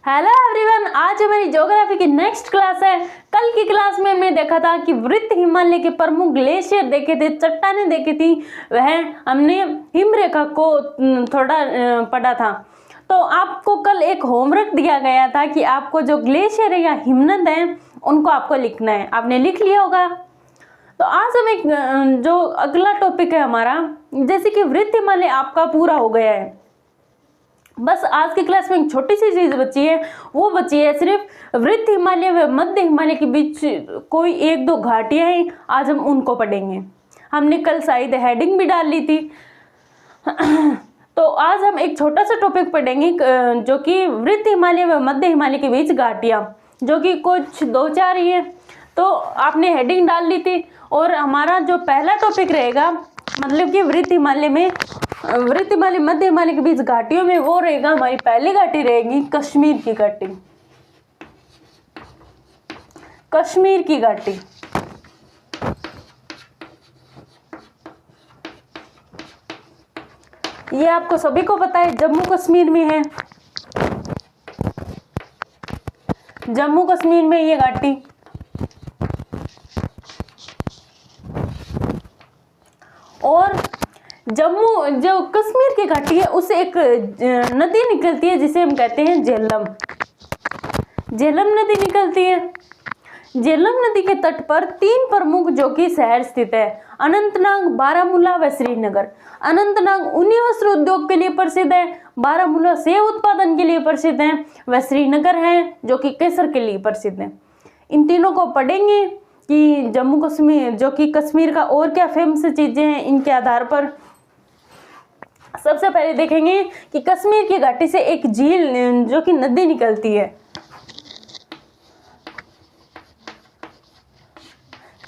Hello everyone, आज हमारी geography की नेक्स्ट क्लास है। कल की क्लास में हमने देखा था कि वृत्त हिमालय के प्रमुख ग्लेशियर देखे थे, चट्टानें देखी थी, वह हमने हिमरेखा को थोड़ा पढ़ा था। तो आपको कल एक होमवर्क दिया गया था कि आपको जो ग्लेशियर है या हिमनद है उनको आपको लिखना है। आपने लिख लिया होगा। तो आज हम एक जो अगला टॉपिक है हमारा, जैसे कि वृत्त हिमालय आपका पूरा हो गया है, बस आज की क्लास में एक छोटी सी चीज बची है, वो बची है सिर्फ वृत्त हिमालय व मध्य हिमालय के बीच कोई एक दो घाटियां हैं, आज हम उनको पढ़ेंगे। हमने कल शायद हेडिंग भी डाल ली थी। तो आज हम एक छोटा सा टॉपिक पढ़ेंगे जो कि वृत्त हिमालय व मध्य हिमालय के बीच घाटियां, जो कि कुछ दो चार ही है। तो आपने हेडिंग डाल ली थी और हमारा जो पहला टॉपिक रहेगा, मतलब कि वृत्त हिमालय मध्य हिमालय के बीच घाटियों में, वो रहेगा हमारी पहली घाटी रहेगी कश्मीर की घाटी। कश्मीर की घाटी ये आपको सभी को पता है, जम्मू कश्मीर में है। जम्मू कश्मीर में ये घाटी, और जम्मू जो कश्मीर की घाटी है उससे एक नदी निकलती है जिसे हम कहते हैं झेलम। झेलम नदी निकलती है। झेलम नदी के तट पर तीन प्रमुख जो कि शहर स्थित है, अनंतनाग, बारामूला व श्रीनगर। अनंतनाग ऊनी वस्त्र उद्योग के लिए प्रसिद्ध है, बारामूला सेब उत्पादन के लिए प्रसिद्ध है, व श्रीनगर है जो कि केसर के लिए प्रसिद्ध है। इन तीनों को पढ़ेंगे कि जम्मू कश्मीर जो कि कश्मीर का और क्या फेमस चीजें हैं, इनके आधार पर सबसे पहले देखेंगे कि कश्मीर की घाटी से एक झील जो कि नदी निकलती है।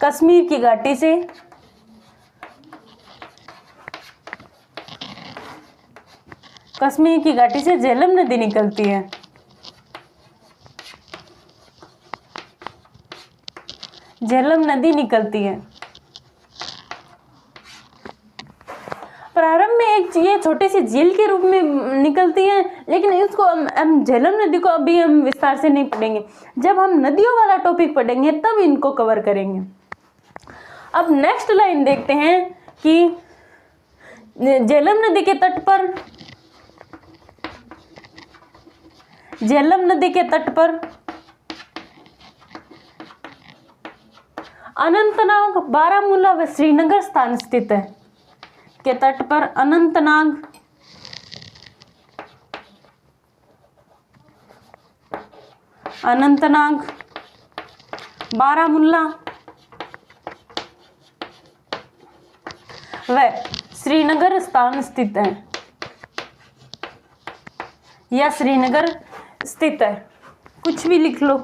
कश्मीर की घाटी से झेलम नदी निकलती है। झेलम नदी निकलती है। प्रारंभ में एक ये छोटी सी झील के रूप में निकलती है, लेकिन इसको हम झेलम नदी को अभी हम विस्तार से नहीं पढ़ेंगे। जब हम नदियों वाला टॉपिक पढ़ेंगे तब इनको कवर करेंगे। अब नेक्स्ट लाइन देखते हैं कि झेलम नदी के तट पर अनंतनाग, बारामूला व श्रीनगर स्थान स्थित है। के तट पर अनंतनाग, बारामूला व श्रीनगर स्थान स्थित है, या श्रीनगर स्थित है, कुछ भी लिख लो।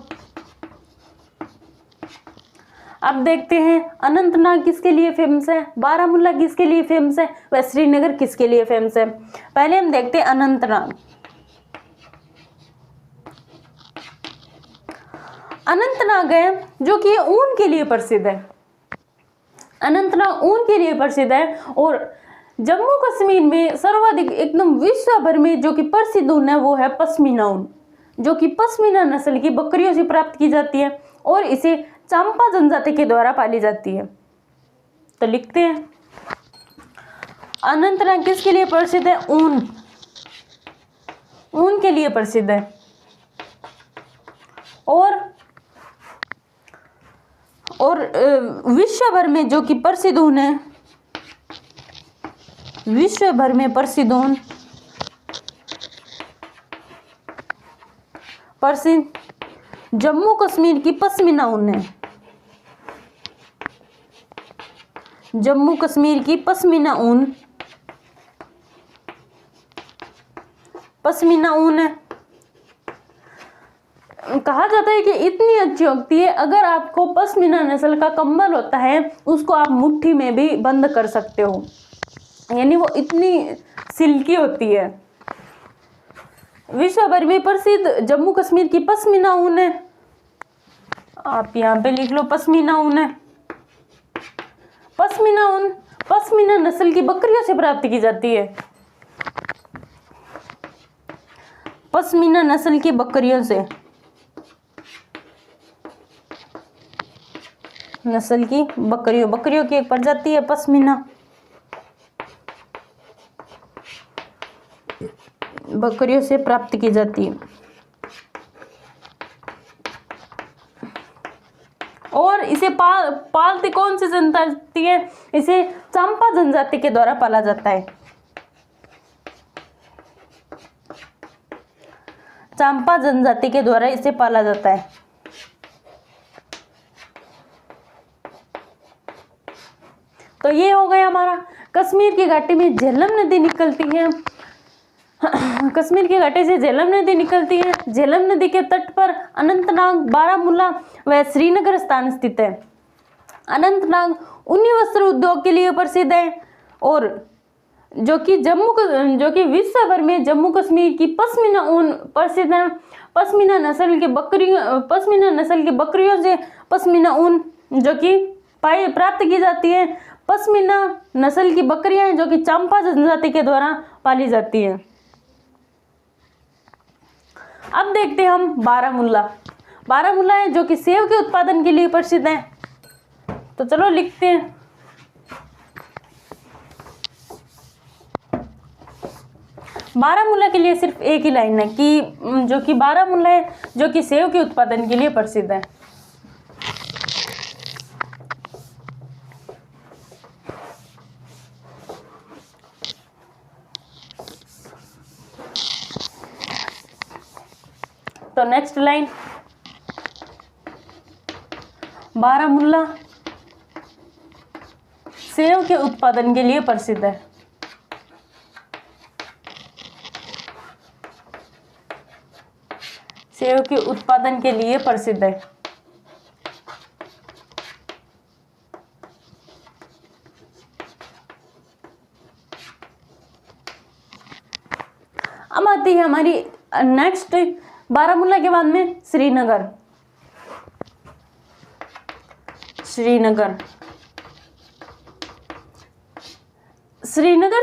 अब देखते हैं अनंतनाग किसके लिए फेमस है, बारामूला किसके लिए फेमस है, व श्रीनगर किसके लिए फेमस है। पहले हम देखते हैं अनंतनाग। अनंतनाग है जो कि ऊन के लिए प्रसिद्ध है। अनंतनाग ऊन के लिए प्रसिद्ध है, और जम्मू कश्मीर में सर्वाधिक एकदम विश्व भर में जो कि प्रसिद्ध ऊन है वो है पश्मीना ऊन, जो कि पश्मीना नस्ल की बकरियों से प्राप्त की जाती है और इसे चंपा जनजाति के द्वारा पाली जाती है। तो लिखते हैं अनंतनाग किसके लिए प्रसिद्ध है, ऊन के लिए प्रसिद्ध है। और विश्व भर में जो कि प्रसिद्ध ऊन है, विश्व भर में प्रसिद्ध ऊन जम्मू कश्मीर की पश्मीना ऊन है। जम्मू कश्मीर की पश्मीना ऊन है। कहा जाता है कि इतनी अच्छी होती है, अगर आपको पश्मीना नस्ल का कंबल होता है उसको आप मुट्ठी में भी बंद कर सकते हो, यानी वो इतनी सिल्की होती है। विश्व भर में प्रसिद्ध जम्मू कश्मीर की पश्मीना ऊन है। आप यहाँ पे लिख लो पश्मीना ऊन है। पश्मीना ऊन पश्मीना नस्ल की बकरियों से प्राप्त की जाती है। पश्मीना नस्ल की बकरियों से, नस्ल की बकरियों की एक प्रजाति है पश्मीना, बकरियों से प्राप्त की जाती है। और इसे पालती कौन सी जनजाति है? इसे चंपा जनजाति के द्वारा पाला जाता है। चंपा जनजाति के द्वारा इसे पाला जाता है। तो ये हो गया हमारा कश्मीर की घाटी में झेलम नदी निकलती है। कश्मीर की घाटी से झेलम नदी निकलती है। झेलम नदी के तट पर अनंतनाग, बारामूला व श्रीनगर स्थान स्थित है। अनंतनाग ऊनी वस्त्र उद्योग के लिए प्रसिद्ध है और जो कि विश्व भर में जम्मू कश्मीर की पश्मीना ऊन प्रसिद्ध है। पश्मीना नस्ल की बकरियों से पश्मीना ऊन जो कि प्राप्त की जाती है। पश्मीना नस्ल की बकरियां जो कि चंपा जनजाति के द्वारा पाली जाती हैं। अब देखते हैं हम बारामूला है जो कि सेब के उत्पादन के लिए प्रसिद्ध है। तो चलो लिखते हैं। बारामूला के लिए सिर्फ एक ही लाइन है कि जो कि बारामूला है जो कि सेब के उत्पादन के लिए प्रसिद्ध है। तो नेक्स्ट लाइन, बारामूला सेब के उत्पादन के लिए प्रसिद्ध है। सेब के उत्पादन के लिए प्रसिद्ध है। अब आती है हमारी नेक्स्ट, बारामूला के बाद में श्रीनगर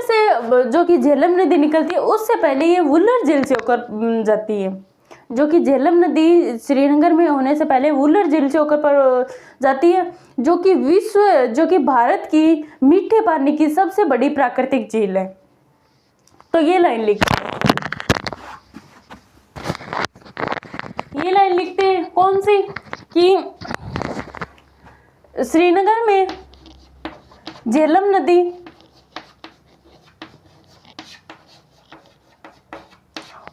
से जो कि झेलम नदी निकलती है उससे पहले ये वुलर झील से होकर जाती है। जो कि झेलम नदी श्रीनगर में होने से पहले वुलर झील से होकर पर जाती है, जो कि भारत की मीठे पानी की सबसे बड़ी प्राकृतिक झील है। तो ये लाइन लिखते हैं कौन सी, कि श्रीनगर में झेलम नदी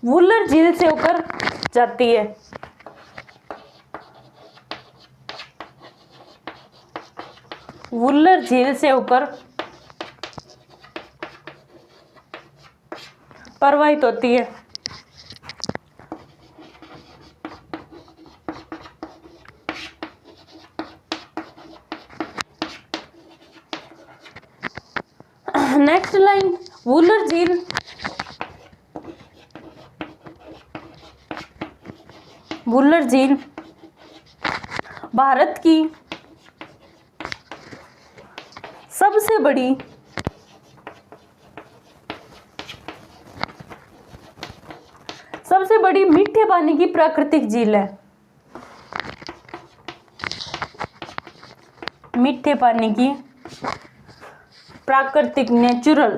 वुलर झील से होकर जाती है। वुलर झील से होकर प्रवाहित होती है। नेक्स्ट लाइन, वुलर झील भारत की सबसे बड़ी मीठे पानी की प्राकृतिक झील है। मीठे पानी की प्राकृतिक नेचुरल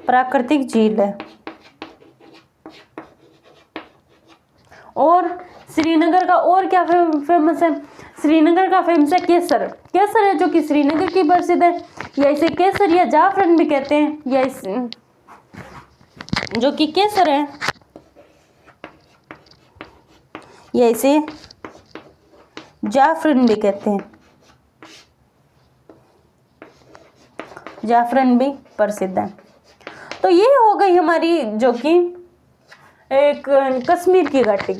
प्राकृतिक झील है। और श्रीनगर का और क्या फेमस है? श्रीनगर का फेमस है केसर है जो कि श्रीनगर की प्रसिद्ध है, या इसे केसर या जाफरान भी कहते हैं, या जो कि केसर है या इसे जाफरान भी कहते हैं। जाफरान भी प्रसिद्ध है। तो ये हो गई हमारी जो कि एक कश्मीर की घाटी।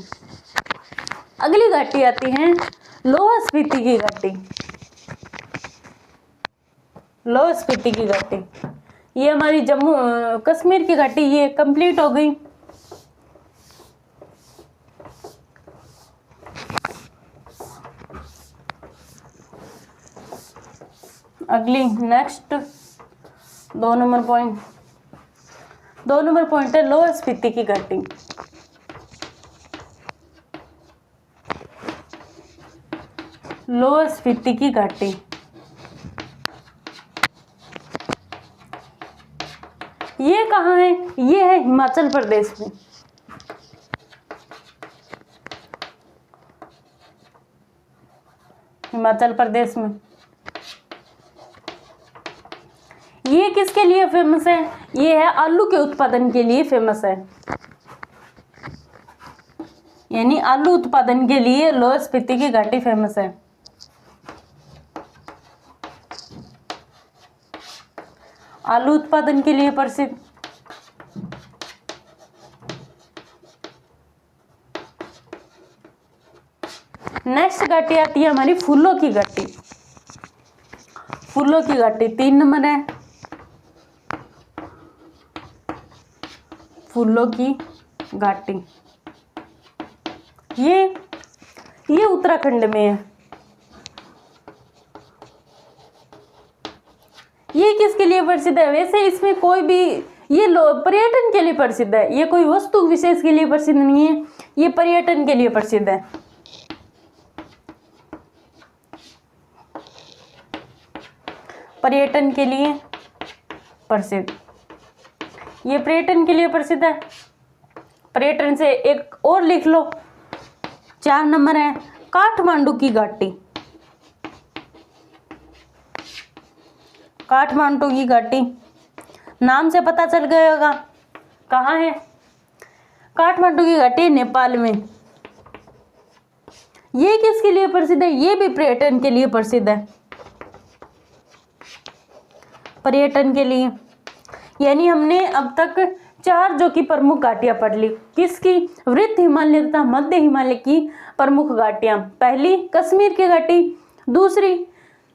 अगली घाटी आती है लाहौल स्पीति की घाटी। लाहौल स्पीति की घाटी, ये हमारी जम्मू कश्मीर की घाटी ये कंप्लीट हो गई। अगली नेक्स्ट 2 नंबर पॉइंट है लाहौल स्पीति की घाटी। लाहौल स्पीति की घाटी ये कहाँ है? ये है हिमाचल प्रदेश में। हिमाचल प्रदेश में। ये किसके लिए फेमस है? ये है आलू के उत्पादन के लिए फेमस है, यानी आलू उत्पादन के लिए लाहौल स्पीति की घाटी फेमस है। आलू उत्पादन के लिए प्रसिद्ध। नेक्स्ट घाटी आती है हमारी फूलों की घाटी। फूलों की घाटी 3 नंबर है। फूलों की घाटी ये उत्तराखंड में है। ये किसके लिए प्रसिद्ध है? वैसे इसमें कोई भी ये पर्यटन के लिए प्रसिद्ध है, ये कोई वस्तु विशेष के लिए प्रसिद्ध नहीं है, ये पर्यटन के लिए प्रसिद्ध है। पर्यटन के लिए प्रसिद्ध, ये पर्यटन के लिए प्रसिद्ध है। पर्यटन से एक और लिख लो, 4 नंबर है काठमांडू की घाटी। काठमांडू की घाटी नाम से पता चल गया होगा कहाँ है। काठमांडू की घाटी नेपाल में। ये किसके लिए प्रसिद्ध है? ये भी पर्यटन के लिए प्रसिद्ध है, पर्यटन के लिए। यानी हमने अब तक 4 जो कि प्रमुख घाटियां पढ़ ली। किसकी? वृत्त हिमालय तथा मध्य हिमालय की प्रमुख घाटियां। पहली कश्मीर की घाटी, दूसरी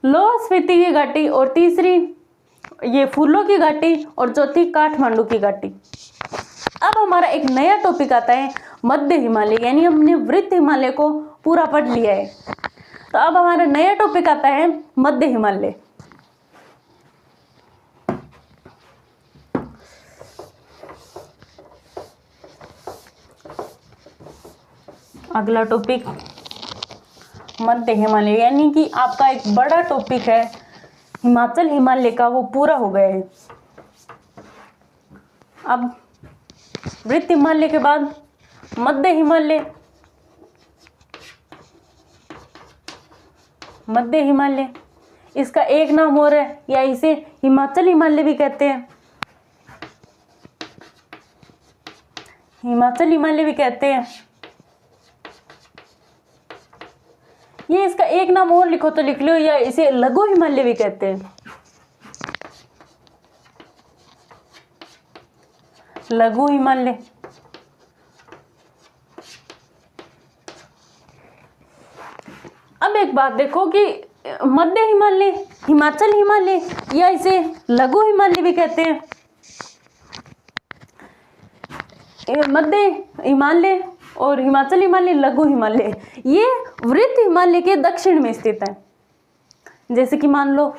लाहौल स्पीति की घाटी, और तीसरी ये फूलों की घाटी, और चौथी काठमांडू की घाटी। अब हमारा एक नया टॉपिक आता है मध्य हिमालय, यानी हमने वृत्त हिमालय को पूरा पढ़ लिया है। तो अब हमारा नया टॉपिक आता है मध्य हिमालय। अगला टॉपिक मध्य हिमालय, यानी कि आपका एक बड़ा टॉपिक है हिमाचल हिमालय का, वो पूरा हो गया है। अब वृत्त हिमालय के बाद मध्य हिमालय। मध्य हिमालय इसका एक नाम और है, या इसे हिमाचल हिमालय भी कहते हैं। हिमाचल हिमालय भी कहते हैं। ये इसका एक नाम और लिखो तो लिख लो, या इसे लघु हिमालय भी कहते हैं। लघु हिमालय। अब एक बात देखो कि मध्य हिमालय, हिमाचल हिमालय, या इसे लघु हिमालय भी कहते हैं। मध्य हिमालय और हिमाचल हिमालय, लघु हिमालय, ये वृत्त हिमालय के दक्षिण में स्थित है। जैसे कि मान लो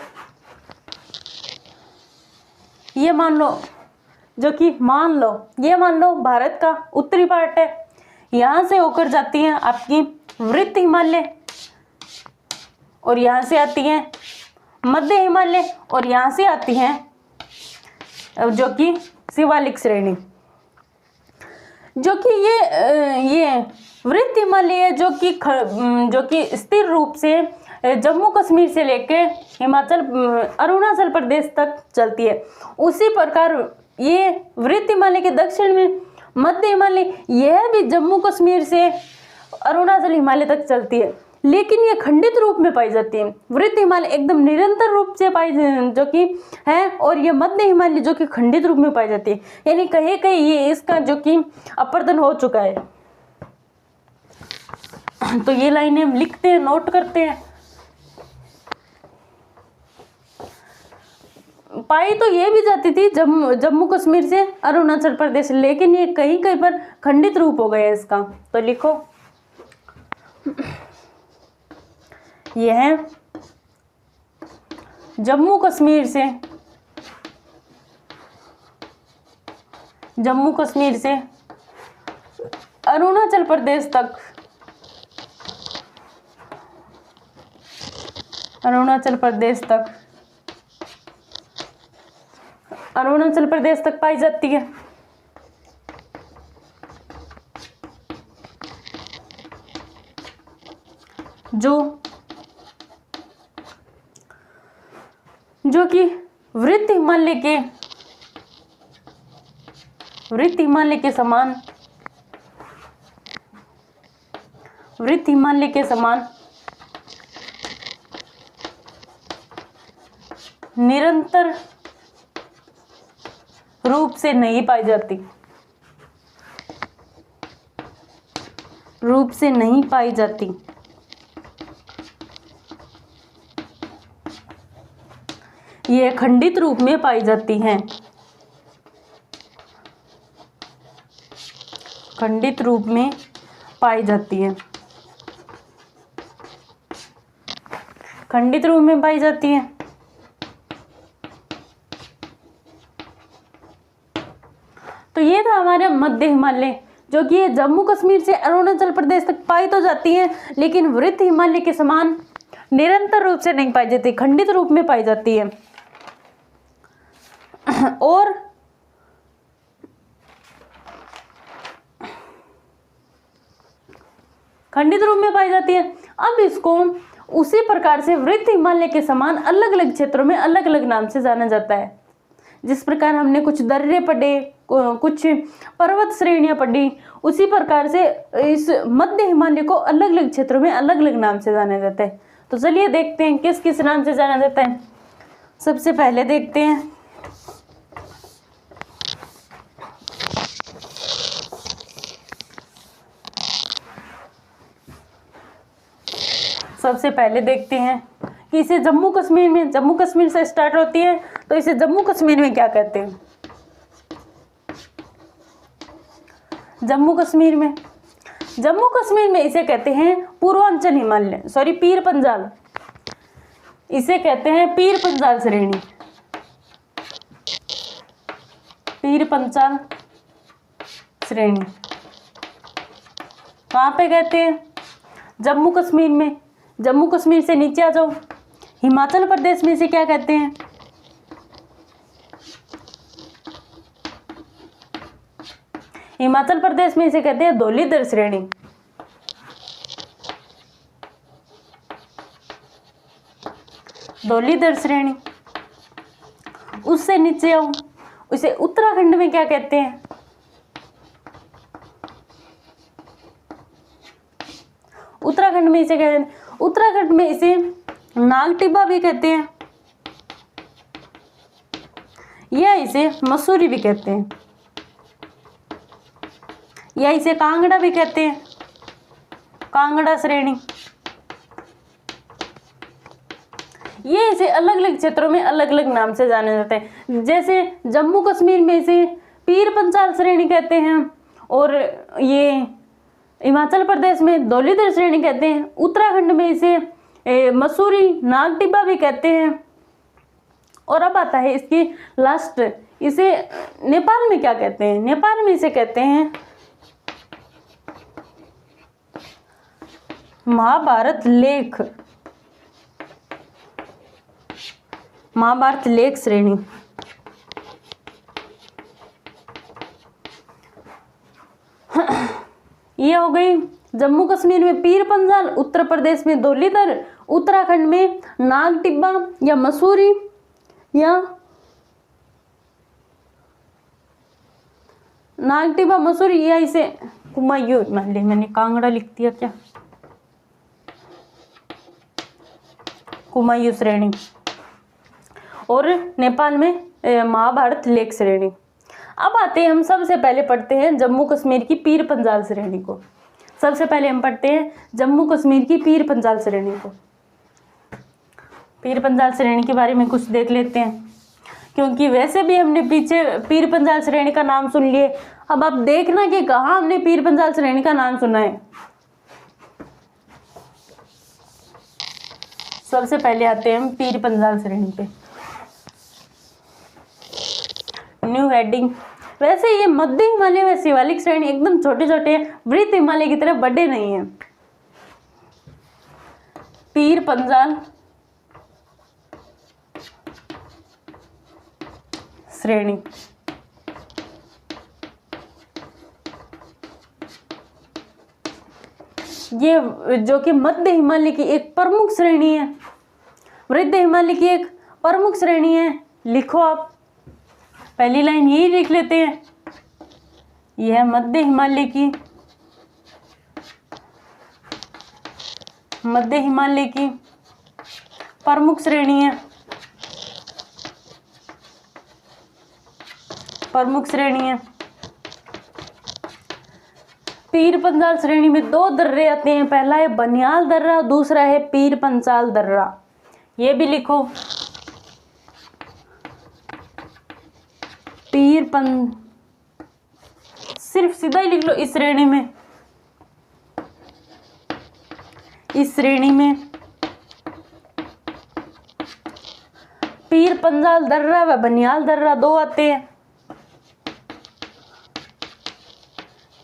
ये मान लो ये मान लो भारत का उत्तरी पार्ट है, यहाँ से होकर जाती है आपकी वृत्त हिमालय, और यहाँ से आती है मध्य हिमालय, और यहाँ से आती है जो कि शिवालिक श्रेणी। जो कि ये वृत्त हिमालय है, जो कि स्थिर रूप से जम्मू कश्मीर से लेके हिमाचल अरुणाचल प्रदेश तक चलती है। उसी प्रकार ये वृत्त हिमालय के दक्षिण में मध्य हिमालय, यह भी जम्मू कश्मीर से अरुणाचल हिमालय तक चलती है, लेकिन ये खंडित रूप में पाई जाती है। वृत्त हिमालय एकदम निरंतर रूप से जो कि है, और ये मध्य हिमालय जो कि खंडित रूप में पाई जाती है, यानी कहीं कहीं ये इसका जो कि अपरदन हो चुका है। तो ये लाइनें हम लिखते हैं, नोट करते हैं। पाई तो ये भी जाती थी जम्मू कश्मीर से अरुणाचल प्रदेश, लेकिन ये कहीं कहीं पर खंडित रूप हो गया इसका। तो लिखो ये है जम्मू कश्मीर से जम्मू कश्मीर से अरुणाचल प्रदेश तक, अरुणाचल प्रदेश तक, अरुणाचल प्रदेश तक पाई जाती है। जो कि वृत्त हिमालय के समान, वृत्त हिमालय के समान निरंतर रूप से नहीं पाई जाती, रूप से नहीं पाई जाती। ये खंडित रूप में पाई जाती हैं, खंडित रूप में पाई जाती है, खंडित रूप में पाई जाती है। तो ये था हमारे मध्य हिमालय, जो कि जम्मू कश्मीर से अरुणाचल प्रदेश तक पाई तो जाती है, लेकिन वृत्त हिमालय के समान निरंतर रूप से नहीं पाई जाती, खंडित रूप में पाई जाती है। और खंडित रूप में पाई जाती है। अब इसको उसी प्रकार से वृत्त हिमालय के समान अलग अलग क्षेत्रों में अलग अलग नाम से जाना जाता है। जिस प्रकार हमने कुछ दर्रे पढ़े, कुछ पर्वत श्रेणियां पढ़ी, उसी प्रकार से इस मध्य हिमालय को अलग अलग क्षेत्रों में अलग अलग नाम से जाना जाता है। तो चलिए देखते हैं किस किस नाम से जाना जाता है। सबसे पहले देखते हैं कि इसे जम्मू कश्मीर से स्टार्ट होती है, तो इसे जम्मू कश्मीर में क्या कहते हैं। जम्मू कश्मीर में इसे कहते हैं पूर्वांचल हिमालय, पीर पंजाल, इसे कहते हैं पीर पंजाल श्रेणी, पीर पंजाल श्रेणी। कहाँ पे कहते हैं? जम्मू कश्मीर में। जम्मू कश्मीर से नीचे आ जाओ, हिमाचल प्रदेश में इसे क्या कहते हैं? हिमाचल प्रदेश में इसे कहते हैं धौलीधर श्रेणी। धौलीधर श्रेणी। उससे नीचे आओ, उसे उत्तराखंड में क्या कहते हैं? उत्तराखंड में इसे कहते हैं, उत्तराखंड में इसे नागटिब्बा भी कहते हैं, या इसे मसूरी भी कहते हैं, या इसे कांगड़ा भी कहते हैं, कांगड़ा श्रेणी। ये इसे अलग अलग क्षेत्रों में अलग अलग नाम से जाने जाते हैं। जैसे जम्मू कश्मीर में इसे पीर पंजाल श्रेणी कहते हैं, और ये हिमाचल प्रदेश में धौलीधर श्रेणी कहते हैं। उत्तराखंड में इसे मसूरी नागटिब्बा भी कहते हैं। और अब आता है इसकी लास्ट, इसे नेपाल में क्या कहते हैं? नेपाल में इसे कहते हैं महाभारत लेख, महाभारत लेख श्रेणी। ये हो गई जम्मू कश्मीर में पीर पंजाल, उत्तर प्रदेश में धौलीधर, उत्तराखंड में नागटिब्बा या मसूरी, या नागटिब्बा मसूरी, या इसे कुमायूं हिमालय। मैंने कांगड़ा लिख दिया क्या? कुमायूं श्रेणी। और नेपाल में महाभारत लेख श्रेणी। अब आते हैं, हम सबसे पहले पढ़ते हैं जम्मू कश्मीर की पीर पंजाल श्रेणी को। सबसे पहले हम पढ़ते हैं जम्मू कश्मीर की पीर पंजाल श्रेणी को। पीर पंजाल श्रेणी के बारे में कुछ देख लेते हैं, क्योंकि वैसे भी हमने पीछे पीर पंजाल श्रेणी का नाम सुन लिए। अब आप देखना कि कहाँ हमने पीर पंजाल श्रेणी का नाम सुना है। सबसे पहले आते हैं हम पीर पंजाल श्रेणी पे। न्यू हेडिंग, वैसे ये मध्य हिमालय व शिवालिक श्रेणी एकदम छोटे छोटे वृत्त हिमालय की तरह बड़े नहीं है। पीर पंजाल श्रेणी, ये जो कि मध्य हिमालय की एक प्रमुख श्रेणी है, वृद्ध हिमालय की एक प्रमुख श्रेणी है। लिखो आप, पहली लाइन यही लिख लेते हैं, यह मध्य हिमालय की प्रमुख श्रेणी है, पीर पंजाल श्रेणी में दो दर्रे आते हैं, पहला है बनियाल दर्रा, दूसरा है पीर पंजाल दर्रा। ये भी लिखो, सिर्फ सीधा ही लिख लो, इस श्रेणी में पीर पंजाल दर्रा व बनियाल दर्रा दो आते हैं।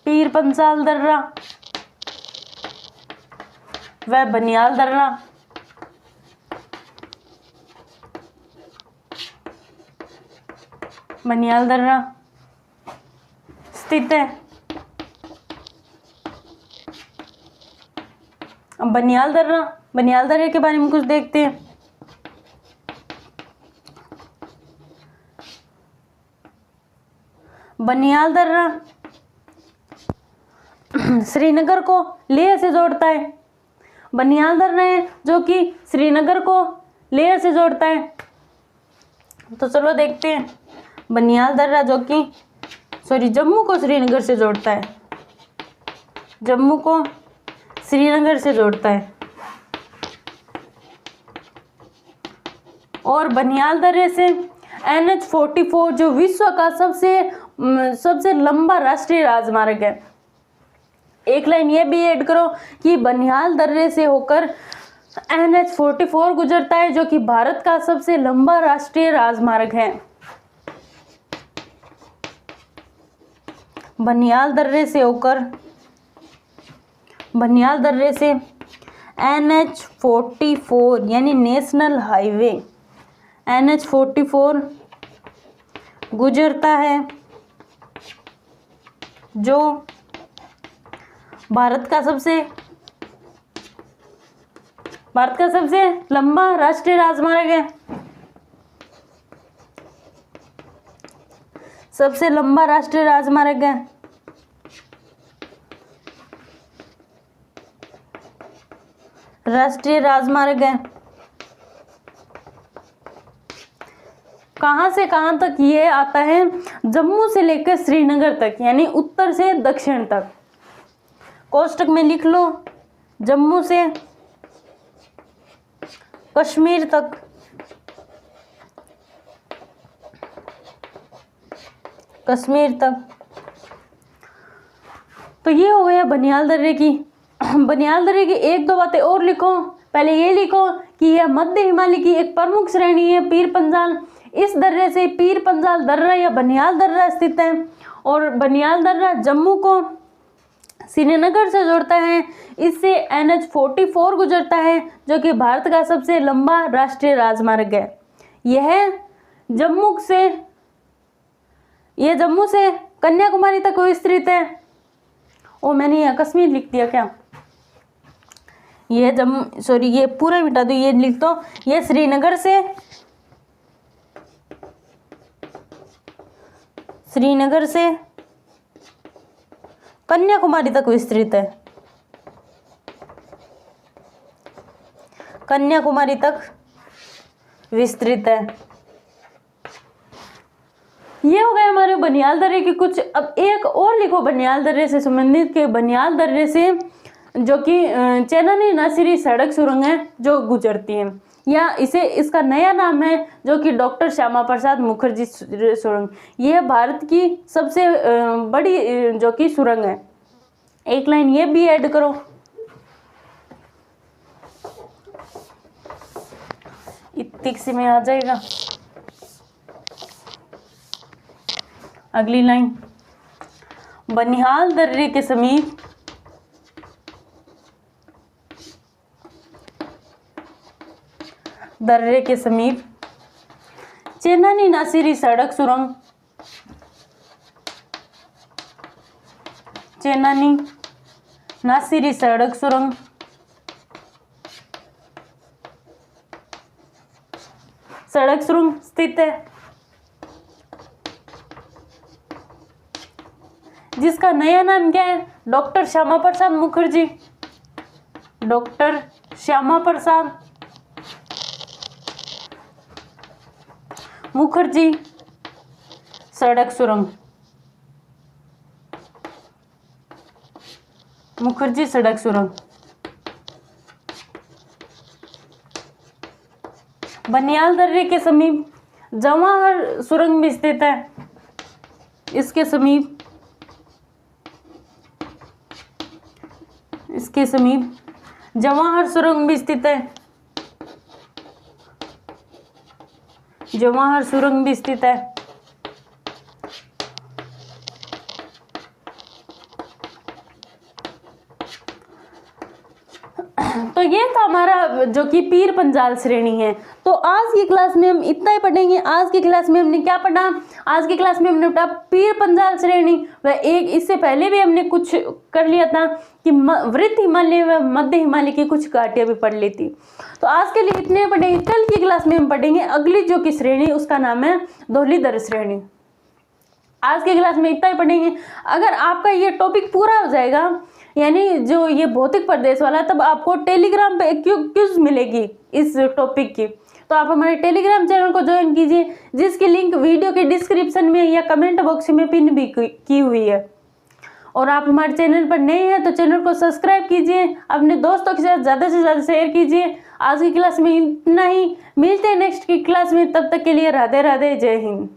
पीर पंजाल दर्रा व बनियाल दर्रा। बनियाल दर्रा स्थित है। अब बनियाल दर्रे के बारे में कुछ देखते हैं। बनियाल दर्रा श्रीनगर को लेह से जोड़ता है। बनियाल दर्रा है जो कि श्रीनगर को लेह से जोड़ता है। तो चलो देखते हैं। बनियाल दर्रा जो कि जम्मू को श्रीनगर से जोड़ता है, जम्मू को श्रीनगर से जोड़ता है। और बनियाल दर्रे से NH-44 जो विश्व का सबसे लंबा राष्ट्रीय राजमार्ग है। एक लाइन ये भी ऐड करो कि बनियाल दर्रे से होकर NH-44 गुजरता है जो कि भारत का सबसे लंबा राष्ट्रीय राजमार्ग है। बनियाल दर्रे से NH-44 यानी नेशनल हाईवे NH-44 गुजरता है जो भारत का सबसे लंबा राष्ट्रीय राजमार्ग है। सबसे लंबा राष्ट्रीय राजमार्ग है। कहां से कहां तक ये आता है? जम्मू से लेकर श्रीनगर तक, यानी उत्तर से दक्षिण तक। कोष्टक में लिख लो, जम्मू से कश्मीर तक। तो ये हो गया बनियाल दर्रे की। बनियाल दर्रे की एक दो बातें और लिखो। पहले ये लिखो कि यह मध्य हिमालय की एक प्रमुख श्रेणी है, पीर पंजाल। इस दर्रे से पीर पंजाल दर्रा या बनियाल दर्रा स्थित है। और बनियाल दर्रा जम्मू को श्रीनगर से जोड़ता है। इससे NH-44 गुजरता है जो कि भारत का सबसे लंबा राष्ट्रीय राजमार्ग है। यह जम्मू से कन्याकुमारी तक विस्तृत है। ओ मैंने यहाँ कश्मीर लिख दिया क्या? ये पूरा मिटा दो, ये लिख दो। ये श्रीनगर से कन्याकुमारी तक विस्तृत है। ये हो गए हमारे बनियाल दर्रे के कुछ। अब एक और लिखो बनियाल दर्रे से संबंधित के बनियाल दर्रे से जो कि चेनानी नासिरी सड़क सुरंग है जो गुजरती है, या इसका नया नाम है जो कि डॉक्टर श्यामा प्रसाद मुखर्जी सुरंग। यह भारत की सबसे बड़ी जो कि सुरंग है। एक लाइन ये भी ऐड करो। इतनी सी में आ जाएगा। अगली लाइन, बनिहाल दर्रे के समीप चेनानी नासिरी सड़क सुरंग, चेनानी नासिरी सड़क सुरंग स्थित है, जिसका नया नाम क्या है? डॉक्टर श्यामा प्रसाद मुखर्जी, डॉक्टर श्यामा प्रसाद मुखर्जी सड़क सुरंग, मुखर्जी सड़क सुरंग। बनियाल दर्रे के समीप जवाहर सुरंग भी स्थित है, इसके समीप जवाहर सुरंग भी स्थित है, जवाहर सुरंग भी स्थित है। तो ये था हमारा जो कि पीर पंजाल श्रेणी है। तो आज की क्लास में हम इतना ही पढ़ेंगे। आज की क्लास में हमने क्या पढ़ा? आज की क्लास में हमने पढ़ा पीर पंजाल श्रेणी व एक इससे पहले भी हमने कुछ कर लिया था कि वृत्त हिमालय व मध्य हिमालय की कुछ घाटियां भी पढ़ ली थी। तो आज के लिए इतने पढ़ेंगे। कल की क्लास में हम पढ़ेंगे अगली जो कि श्रेणी, उसका नाम है धौलीधर श्रेणी। आज की क्लास में इतना ही पढ़ेंगे। अगर आपका ये टॉपिक पूरा हो जाएगा, यानी जो ये भौतिक प्रदेश वाला, तब आपको टेलीग्राम पे क्विज मिलेगी इस टॉपिक की। तो आप हमारे टेलीग्राम चैनल को ज्वाइन कीजिए, जिसकी लिंक वीडियो के डिस्क्रिप्शन में या कमेंट बॉक्स में पिन भी की हुई है। और आप हमारे चैनल पर नए हैं तो चैनल को सब्सक्राइब कीजिए, अपने दोस्तों के साथ ज़्यादा से ज़्यादा शेयर कीजिए। आज की क्लास में इतना ही, मिलते हैं नेक्स्ट की क्लास में। तब तक के लिए राधे राधे, जय हिंद।